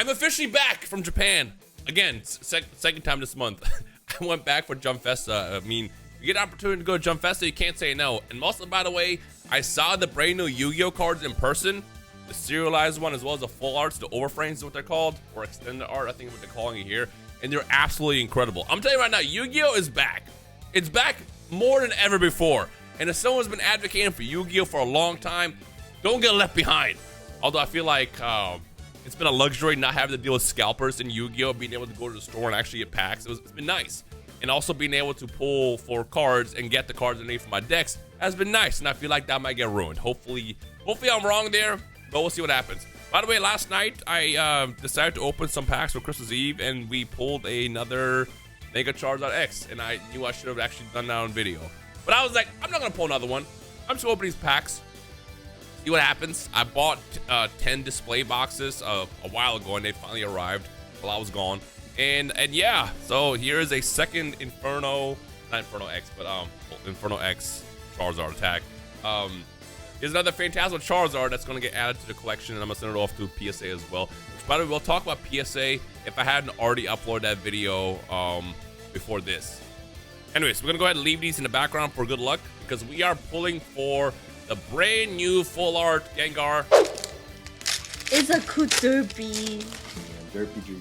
I'm officially back from Japan. Again, second time this month. I went back for Jump Festa. I mean, you get an opportunity to go to Jump Festa, you can't say no. And also, by the way, I saw the brand new Yu-Gi-Oh cards in person. The serialized one as well as the full arts, the overframes is what they're called, or extended art, I think is what they're calling it here. And they're absolutely incredible. I'm telling you right now, Yu-Gi-Oh is back. It's back more than ever before. And if someone's been advocating for Yu-Gi-Oh for a long time, don't get left behind. Although I feel like it's been a luxury not having to deal with scalpers in Yu-Gi-Oh, being able to go to the store and actually get packs. It's been nice. And also being able to pull for cards and get the cards I need for my decks has been nice. And I feel like that might get ruined. Hopefully I'm wrong there, but we'll see what happens. By the way, last night I decided to open some packs for Christmas Eve, and we pulled another Mega Charizard X. And I knew I should have actually done that on video. But I was like, I'm not gonna pull another one. I'm just gonna open these packs, see what happens. I bought 10 display boxes a while ago, and they finally arrived while I was gone. And yeah, so here is a second Inferno, not Inferno X, but Inferno X Charizard attack. Here's another Phantasmal Charizard that's gonna get added to the collection, and I'm gonna send it off to PSA as well. Which, by the way, we'll talk about PSA if I hadn't already uploaded that video before this. Anyways, we're gonna go ahead and leave these in the background for good luck, because we are pulling for the brand new full art Gengar. It's a cool derpy. Yeah, derpy.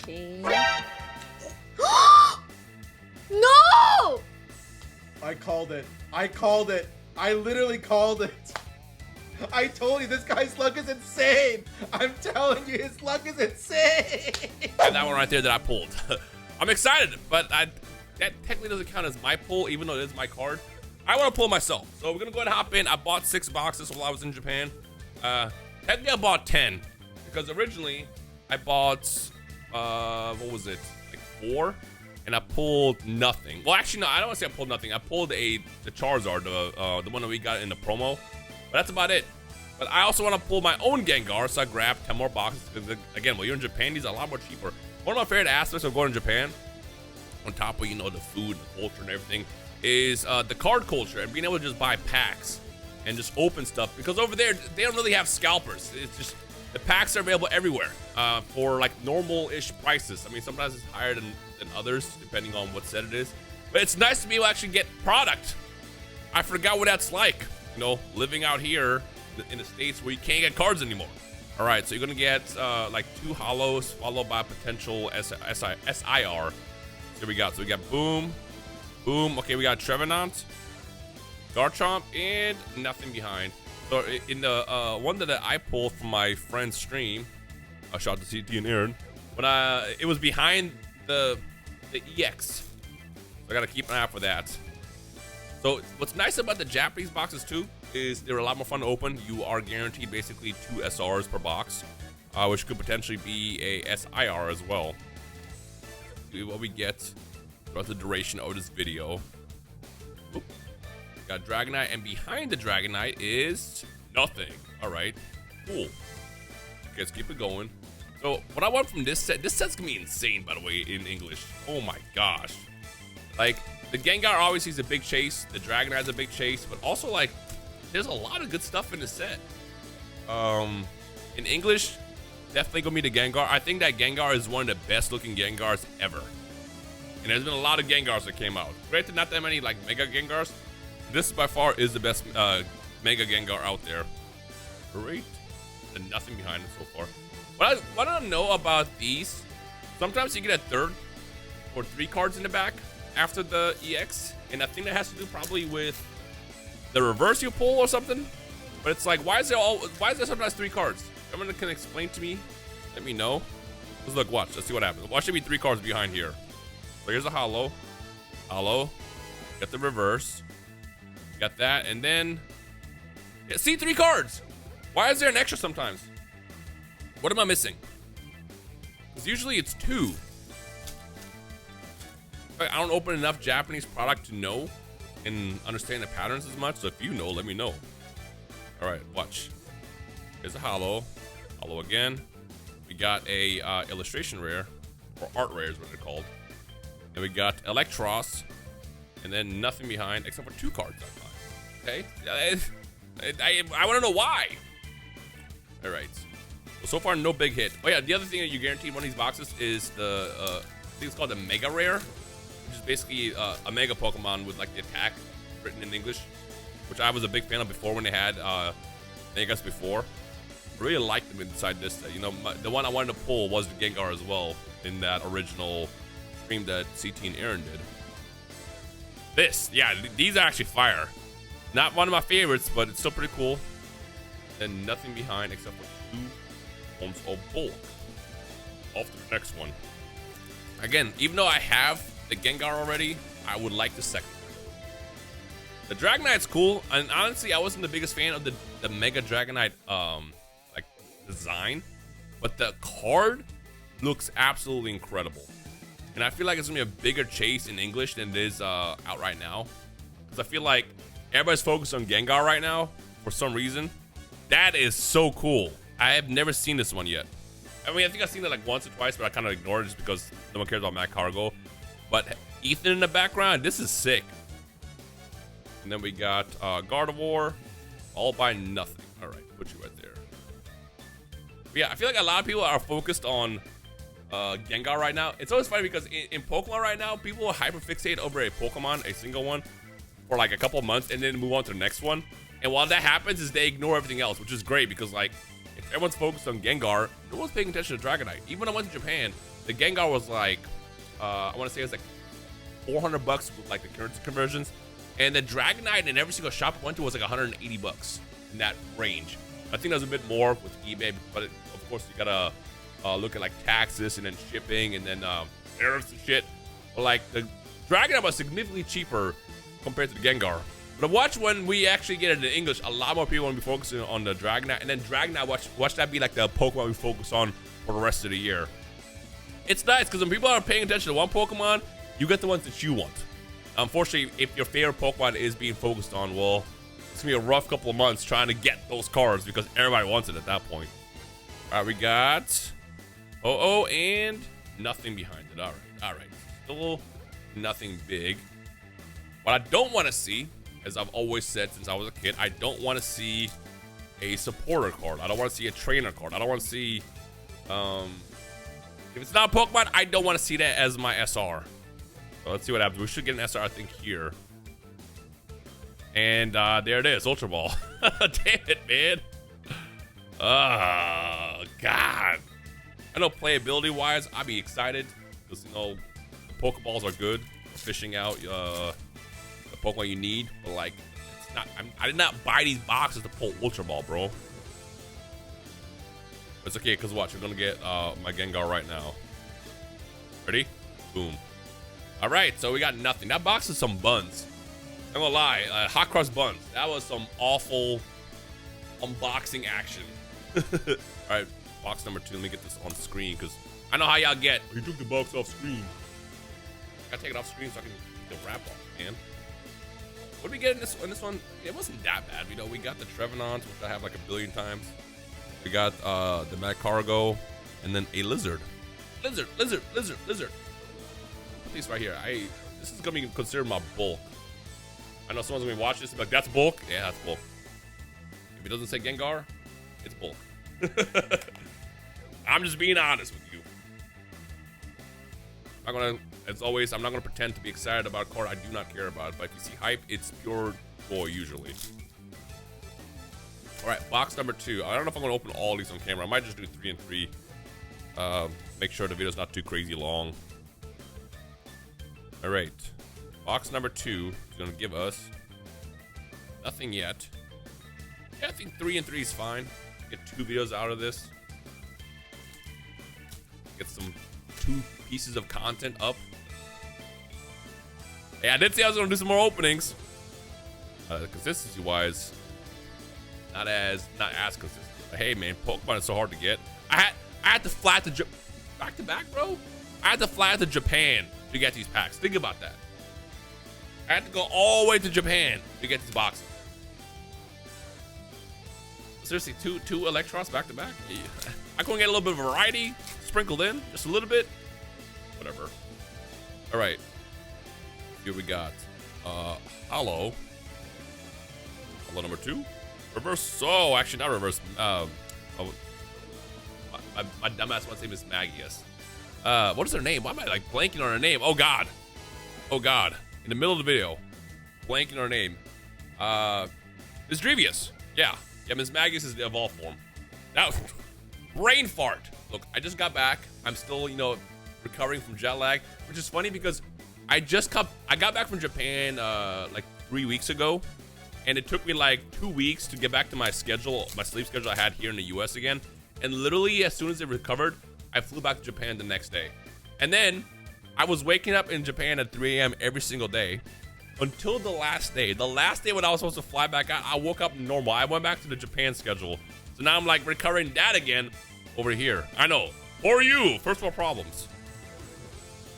Okay. No! I called it. I literally called it. I told you this guy's luck is insane. I'm telling you, his luck is insane. And that one right there that I pulled. I'm excited, but that technically doesn't count as my pull, even though it is my card. I want to pull myself. So we're going to go ahead and hop in. I bought 6 boxes while I was in Japan. Technically, I bought 10. Because originally, I bought, what was it? Like 4? And I pulled nothing. Well, actually, no, I don't want to say I pulled nothing. I pulled the Charizard, the one that we got in the promo. But that's about it. But I also want to pull my own Gengar, so I grabbed 10 more boxes. Because, again, when you're in Japan, these are a lot more cheaper. One of my favorite aspects of going to Japan, on top of, you know, the food, the culture, and everything, is the card culture and being able to just buy packs and just open stuff. Because over there, they don't really have scalpers. It's just, the packs are available everywhere for, like, normal-ish prices. I mean, sometimes it's higher than others, depending on what set it is. But it's nice to be able to actually get product. I forgot what that's like. You know, living out here in the States where you can't get cards anymore. All right, so you're gonna get like 2 hollows followed by potential SIR. So here we go. So we got Boom, Boom. Okay, we got Trevenant, Garchomp, and nothing behind. So in the one that I pulled from my friend's stream, shout out to CT and Aaron, but it was behind the EX. So I gotta keep an eye out for that. So what's nice about the Japanese boxes too is they're a lot more fun to open. You are guaranteed basically 2 SRs per box, which could potentially be a SIR as well. See what we get throughout the duration of this video. Oop. Got Dragonite, and behind the Dragonite is nothing. All right, cool. Okay, let's keep it going. So what I want from this set's gonna be insane, by the way, in English. Oh my gosh. Like, the Gengar obviously is a big chase. The Dragonite's a big chase, but also, like, there's a lot of good stuff in the set. In English, definitely gonna be the Gengar. I think that Gengar is one of the best looking Gengars ever. And there's been a lot of Gengars that came out. Granted, not that many, like, Mega Gengars. This by far is the best Mega Gengar out there. Great. And nothing behind it so far. What I don't know about these, sometimes you get a third or 3 cards in the back after the EX, and I think that has to do probably with the reverse you pull or something. But it's like, why is there sometimes 3 cards? Someone can explain to me, let me know. Let's look, watch, let's see what happens. Why should be 3 cards behind here? So here's a hollow, got the reverse, got that, and then, yeah, see, 3 cards. Why is there an extra sometimes? What am I missing? Because usually it's 2. I don't open enough Japanese product to know and understand the patterns as much. So if you know, let me know. All right, watch. Here's a hollow again. We got a illustration rare, or art rare is what they're called. And we got Electros, and then nothing behind except for 2 cards. Okay. I want to know why. All right. Well, so far, no big hit. Oh yeah, the other thing that you guarantee in one of these boxes is the I think it's called the Mega Rare, which is basically a Mega Pokemon with like the attack written in English, which I was a big fan of before when they had Megas before. I really liked them inside this set. You know, the one I wanted to pull was the Gengar as well in that original stream that CT and Aaron did. These are actually fire. Not one of my favorites, but it's still pretty cool. And nothing behind except for 2 forms of bulk. Off to the next one. Again, even though I have the Gengar already, I would like the second one. The Dragonite's cool, and honestly, I wasn't the biggest fan of the Mega Dragonite like design, but the card looks absolutely incredible. And I feel like it's gonna be a bigger chase in English than it is out right now, because I feel like everybody's focused on Gengar right now for some reason. That is so cool. I have never seen this one yet. I mean, I think I've seen it like once or twice, but I kind of ignored it just because no one cares about Matt Cargo. But Ethan in the background, this is sick. And then we got Gardevoir, all by nothing. All right, put you right there. But yeah, I feel like a lot of people are focused on Gengar right now. It's always funny because in Pokemon right now, people will hyperfixate over a Pokemon, a single one, for like a couple of months and then move on to the next one. And while that happens, is they ignore everything else, which is great because like if everyone's focused on Gengar, no one's paying attention to Dragonite. Even when I went to Japan, the Gengar was like I want to say it was like $400 with like the currency conversions, and the Dragonite in every single shop I went to was like $180 in that range. I think there's a bit more with eBay, but of course you gotta look at like taxes and then shipping and then tariffs and shit. But like the Dragonite was significantly cheaper compared to the Gengar. But watch when we actually get it in English, a lot more people will be focusing on the Dragonite, and then Dragonite, watch that be like the Pokemon we focus on for the rest of the year. It's nice because when people are paying attention to one Pokemon, you get the ones that you want. Unfortunately, if your favorite Pokemon is being focused on, well, it's gonna be a rough couple of months trying to get those cards because everybody wants it at that point. All right, we got and nothing behind it. All right, still nothing big. What I don't want to see, as I've always said since I was a kid, I don't want to see a supporter card. I don't want to see a trainer card. I don't want to see, if it's not a Pokemon, I don't want to see that as my SR. So let's see what happens. We should get an SR, I think, here. And there it is, Ultra Ball. Damn it, man. Oh, God. I know playability-wise, I'd be excited because, you know, the Pokeballs are good for fishing out the Pokemon you need, but like, it's not. I did not buy these boxes to pull Ultra Ball, bro. It's okay, cause watch, we're gonna get my Gengar right now. Ready? Boom. All right, so we got nothing. That box is some buns. I'm gonna lie, hot cross buns. That was some awful unboxing action. All right, box number 2. Let me get this on screen, cause I know how y'all get. You took the box off screen. I gotta take it off screen so I can get the wrap off, man. What did we get in this one? It wasn't that bad. You know, we got the Trevenants, which I have like a billion times. We got the Mad Cargo, and then a Lizard. Lizard. Put these right here. This is gonna be considered my bulk. I know someone's gonna be watching this and be like, that's bulk? Yeah, that's bulk. If it doesn't say Gengar, it's bulk. I'm just being honest with you. As always, I'm not gonna pretend to be excited about a card I do not care about. But if you see hype, it's pure joy usually. All right, box number 2. I don't know if I'm gonna open all these on camera. I might just do 3 and 3. Make sure the video's not too crazy long. All right, box number 2 is gonna give us nothing yet. Yeah, I think 3 and 3 is fine. Get 2 videos out of this. Get some 2 pieces of content up. Hey, I did say I was gonna do some more openings. Consistency wise, not as consistent. But hey, man, Pokemon is so hard to get. I had to fly to back to back, bro. I had to fly to Japan to get these packs. Think about that. I had to go all the way to Japan to get these boxes. Seriously, two Electros back to back. Yeah. I couldn't get a little bit of variety sprinkled in, just a little bit. Whatever. All right. Here we got Hollow. Hello, number 2. Reverse. Oh, actually, not reverse. My dumbass wants to say Miss Maggie. Yes. What is her name? Why am I like blanking on her name? Oh God. Oh God. In the middle of the video, blanking on her name. It's Drevius. Yeah. Yeah. Miss Maggie's is the evolved form. That brain fart. Look, I just got back. I'm still, recovering from jet lag, which is funny because I got back from Japan like 3 weeks ago, and it took me like 2 weeks to get back to my schedule, my sleep schedule I had here in the US again. And literally as soon as it recovered, I flew back to Japan the next day. And then I was waking up in Japan at 3 a.m. every single day until the last day. The last day when I was supposed to fly back out, I woke up normal. I went back to the Japan schedule. So now I'm like recovering that again over here. I know. For you, first world problems.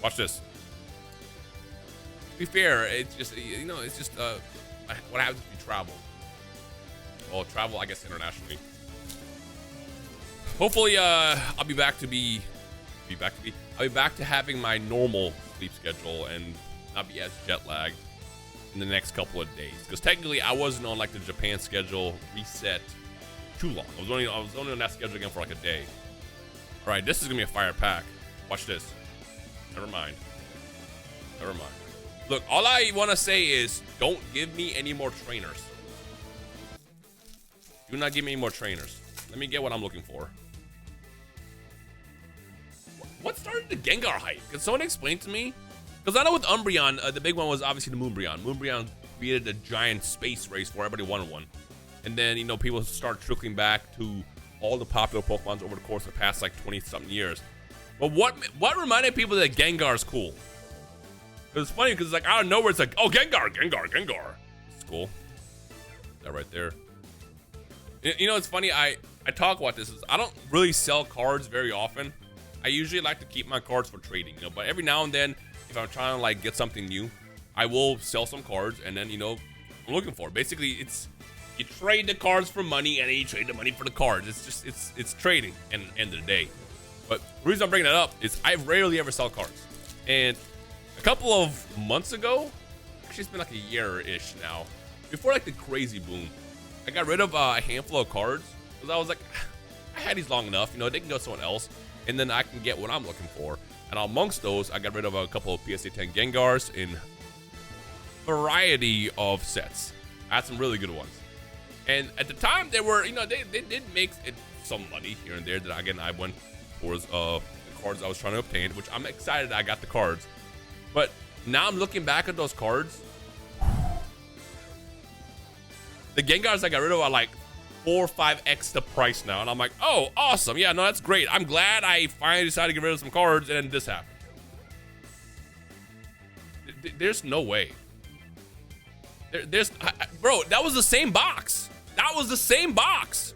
Watch this. To be fair, it's just, it's just what happens if you travel. Well, travel, I guess, internationally. Hopefully, I'll be back to having my normal sleep schedule and not be as jet lagged in the next couple of days. Because technically, I wasn't on like the Japan schedule reset too long. I was only on that schedule again for like a day. All right, this is gonna be a fire pack. Watch this. Never mind. Look, all I want to say is don't give me any more trainers. Do not give me any more trainers. Let me get what I'm looking for. What started the Gengar hype? Can someone explain to me? Because I know with Umbreon, the big one was obviously the Moonbreon. Moonbreon created a giant space race where everybody wanted one. And then, people start trickling back to all the popular Pokemons over the course of the past like 20-something years. But what reminded people that Gengar is cool? It's funny because like out of nowhere, it's like, oh, Gengar. It's cool. That right there. It's funny. I talk about this. I don't really sell cards very often. I usually like to keep my cards for trading, but every now and then, if I'm trying to like get something new, I will sell some cards, and then I'm looking for it. Basically, it's you trade the cards for money, and then you trade the money for the cards. It's just it's trading. And end of the day. But the reason I'm bringing that up is I rarely ever sell cards, and a couple of months ago, actually it's been like a year-ish now, before like the crazy boom, I got rid of a handful of cards because I was like, I had these long enough, they can go to someone else, and then I can get what I'm looking for. And amongst those, I got rid of a couple of PSA 10 Gengars in variety of sets. I had some really good ones. And at the time, they were, they did make it some money here and there that, again, I went towards the cards I was trying to obtain, which I'm excited I got the cards. But now I'm looking back at those cards. The Gengars I got rid of are like 4 or 5x the price now. And I'm like, oh, awesome. Yeah, no, that's great. I'm glad I finally decided to get rid of some cards, and then this happened. There's no way. Bro, that was the same box. That was the same box.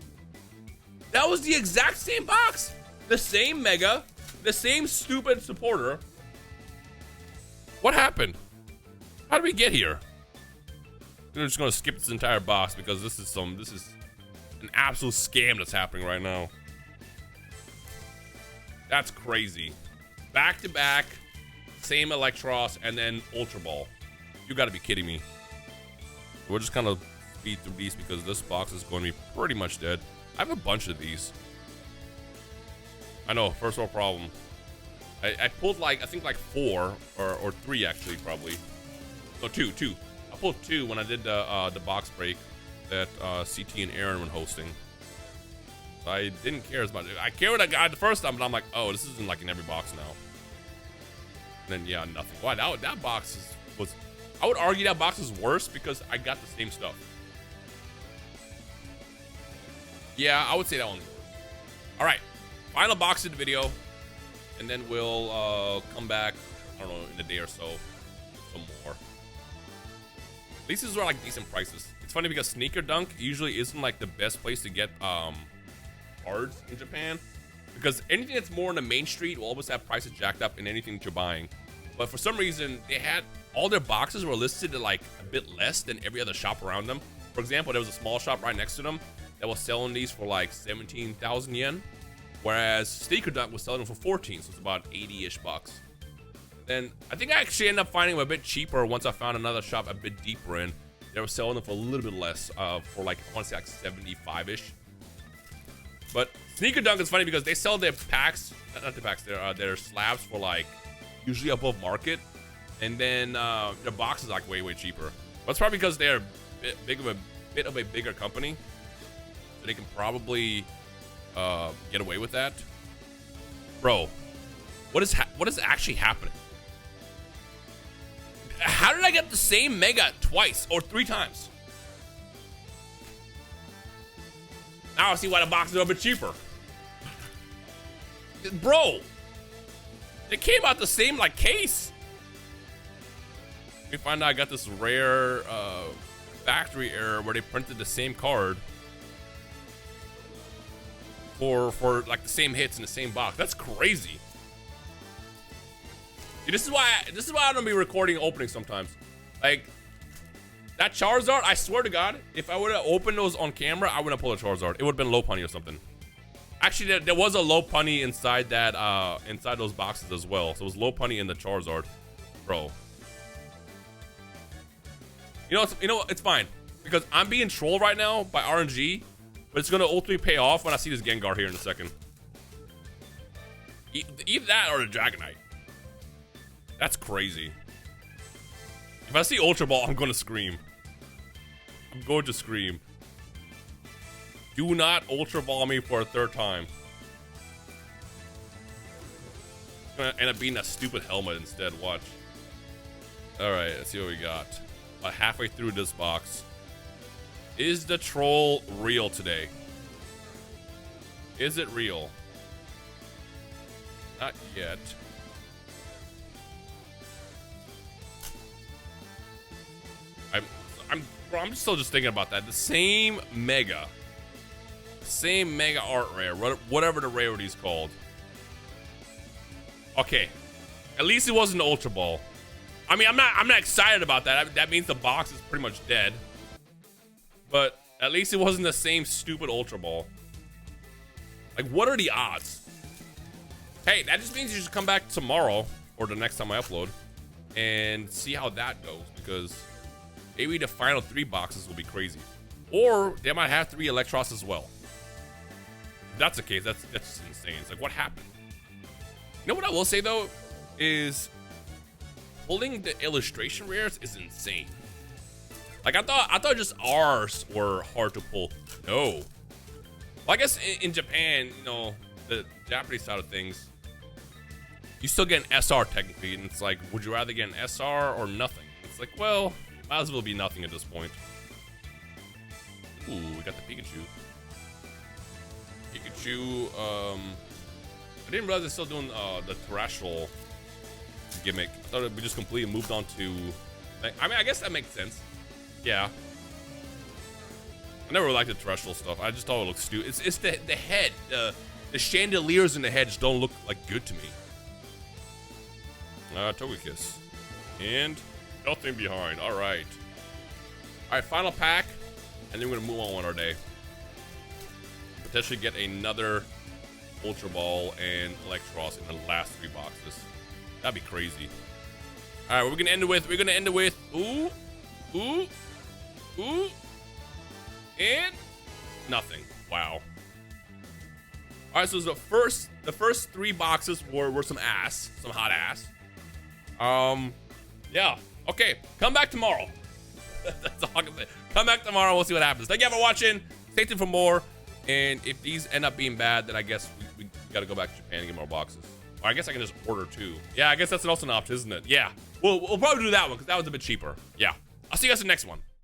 That was the exact same box. The same Mega. The same stupid supporter. What happened? How did we get here? I'm just gonna skip this entire box because this is an absolute scam that's happening right now. That's crazy. Back to back, same Electros, and then Ultra Ball. You gotta be kidding me. We're just kind of speed through these because this box is going to be pretty much dead. I have a bunch of these. I know, first world problem. I pulled like, I think like 4 or 3 actually, probably. No, 2. I pulled 2 when I did the box break that CT and Aaron were hosting. So I didn't care as much. I cared what I got the first time, but I'm like, oh, this isn't like in every box now. And then yeah, nothing. Wow, that box was. I would argue that box is worse because I got the same stuff. Yeah, I would say that one's worse. All right, final box of the video, and then we'll come back, I don't know, in a day or so with some more. At least these are like decent prices. It's funny because Sneaker Dunk usually isn't like the best place to get cards in Japan, because anything that's more on the main street will always have prices jacked up in anything that you're buying. But for some reason, they had all their boxes were listed at like a bit less than every other shop around them. For example, there was a small shop right next to them that was selling these for like 17,000 yen, whereas Sneaker Dunk was selling them for 14, so it's about 80-ish bucks. Then I think I actually ended up finding them a bit cheaper once I found another shop a bit deeper in. They were selling them for a little bit less, for like, I want to say like 75-ish. But Sneaker Dunk is funny because they sell their packs, not the packs, their slabs for like usually above market, and then their box is like way cheaper. That's probably because they're a bit of a bigger company, so they can probably get away with that. Bro, what is actually happening? How did I get the same mega twice or 3 times? Now I see why the box is a bit cheaper. Bro, they came out the same like case. We find out I got this rare factory error where they printed the same card for like the same hits in the same box. That's crazy. Dude, this is why I don't be recording openings sometimes. Like that Charizard, I swear to God, if I would have opened those on camera, I wouldn't have pulled a Charizard. It would have been low punny or something. Actually, there was a low punny inside that inside those boxes as well. So it was low punny in the Charizard, bro. You know, it's fine because I'm being trolled right now by RNG, but it's gonna ultimately pay off when I see this Gengar here in a second. Either that or the Dragonite. That's crazy. If I see Ultra Ball, I'm gonna scream. I'm going to scream. Do not Ultra Ball me for a 3rd time. It's gonna end up being that stupid helmet instead. Watch. All right, let's see what we got. About halfway through this box. Is the troll real today? Is it real? Not yet. I'm still just thinking about that. The same mega art rare, whatever the rarity is called. Okay, at least it wasn't an Ultra Ball. I mean, I'm not excited about that. That means the box is pretty much dead. But at least it wasn't the same stupid Ultra Ball. Like, what are the odds? Hey, that just means you should come back tomorrow or the next time I upload and see how that goes, because maybe the final 3 boxes will be crazy. Or they might have 3 Electros as well. If that's the case, that's just insane. It's like, what happened? You know what I will say though is pulling the illustration rares is insane. Like I thought just R's were hard to pull. No. Well, I guess in Japan, you know, the Japanese side of things, you still get an SR technically, and it's like, would you rather get an SR or nothing? It's like, well, might as well be nothing at this point. Ooh, we got the Pikachu. I didn't realize they're still doing the terrestrial gimmick. I thought we just completely moved on to. I mean, I guess that makes sense. Yeah. I never liked the terrestrial stuff. I just thought it looked stupid. It's the head. The chandeliers in the head just don't look like good to me. Togekiss. And nothing behind. All right. All right, final pack. And then we're going to move on with our day. Potentially get another Ultra Ball and Electros in the last 3 boxes. That'd be crazy. All right, what we're going to end it with? We're going to end it with ooh, and nothing. Wow. All right, so the first 3 boxes were some ass, some hot ass. Yeah. Okay, come back tomorrow. That's all I can say. Come back tomorrow. We'll see what happens. Thank you for watching. Stay tuned for more. And if these end up being bad, then I guess we got to go back to Japan and get more boxes. Or I guess I can just order 2. Yeah, I guess that's also an option, isn't it? Yeah. We'll probably do that one because that was a bit cheaper. Yeah. I'll see you guys in the next one.